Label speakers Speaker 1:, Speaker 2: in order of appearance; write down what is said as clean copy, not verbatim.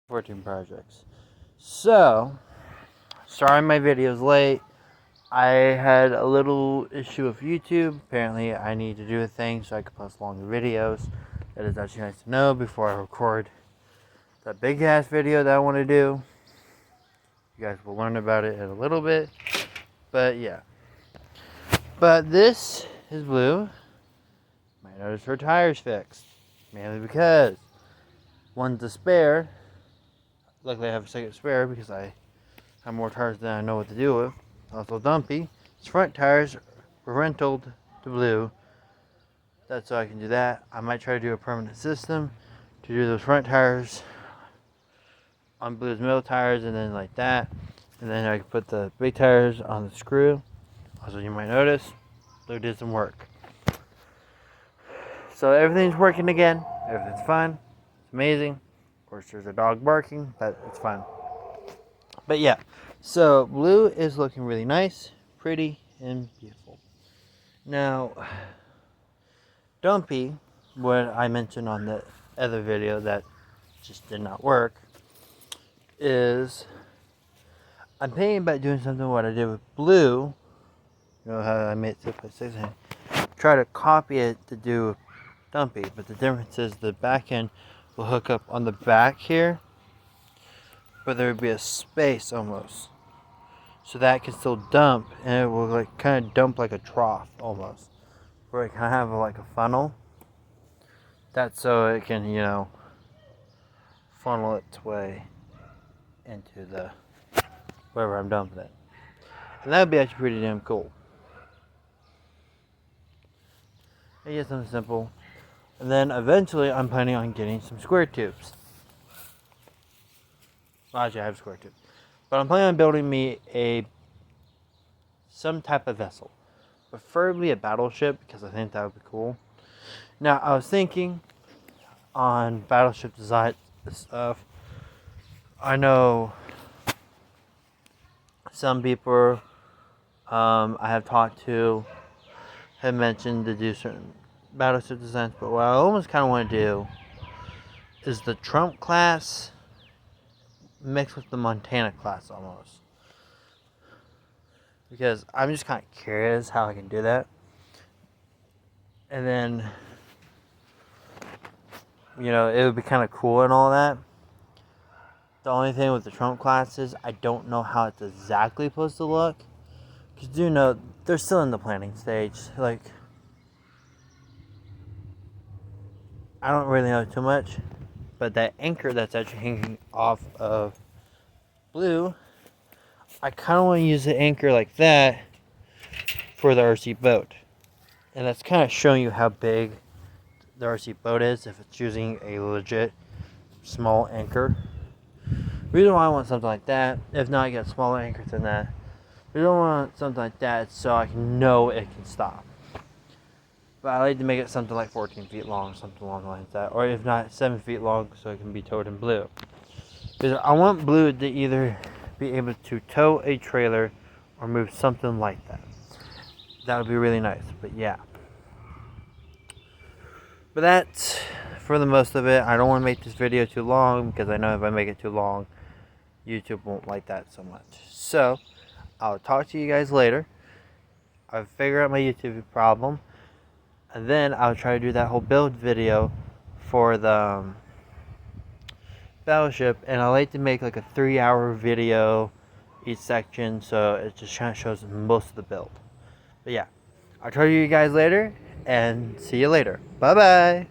Speaker 1: 14 projects. So, sorry my video's late. I had a little issue with YouTube. Apparently, I need to do a thing so I can post longer videos. That is actually nice to know before I record that big ass video that I want to do. You guys will learn about it in a little bit. But yeah. But this is Blue. You might notice her tire's fixed. Mainly because one's a spare. Luckily I have a second spare because I have more tires than I know what to do with. Also dumpy. His front tires were rented to Blue. That's so I can do that. I might try to do a permanent system to do those front tires on Blue's middle tires and then like that. And then I can put the big tires on the screw. Also you might notice, Blue did some work. So everything's working again. Everything's fine. It's amazing. Of course, there's a dog barking, but it's fine. But yeah, so Blue is looking really nice, pretty, and beautiful. Now, Dumpy, what I mentioned on the other video that just did not work, is I'm thinking about doing something what I did with Blue. You know how I made it 6x6 and try to copy it to do Dumpy, but the difference is the back end will hook up on the back here, but there would be a space almost, so that can still dump, and it will like kind of dump like a trough almost, where it can have like a funnel. That's so it can, you know, funnel its way into the wherever I'm dumping it, and that would be actually pretty damn cool. I get something simple. And then eventually I'm planning on getting some square tubes. Well, actually I have square tubes. But I'm planning on building me some type of vessel. Preferably a battleship, because I think that would be cool. Now I was thinking on battleship design stuff. I know some people I have talked to have mentioned to do certain battleship designs, but what I almost kind of want to do is the Trump class mixed with the Montana class almost, because I'm just kind of curious how I can do that. And then, you know, it would be kind of cool and all that. The only thing with the Trump class is I don't know how it's exactly supposed to look, because you know they're still in the planning stage. Like, I don't really know too much, but that anchor that's actually hanging off of Blue, I kind of want to use the anchor like that for the RC boat. And that's kind of showing you how big the RC boat is if it's using a legit small anchor. The reason why I want something like that, if not I get smaller anchors than that, we don't want something like that so I can know it can stop. But I like to make it something like 14 feet long, something along the lines of that. Or if not, 7 feet long so it can be towed in Blue. Because I want Blue to either be able to tow a trailer or move something like that. That would be really nice, but yeah. But that's for the most of it. I don't want to make this video too long, because I know if I make it too long, YouTube won't like that so much. So, I'll talk to you guys later. I'll figure out my YouTube problem. And then I'll try to do that whole build video for the battleship. And I like to make like a 3-hour video each section, so it just kind of shows most of the build. But yeah, I'll talk to you guys later, and see you later. Bye bye.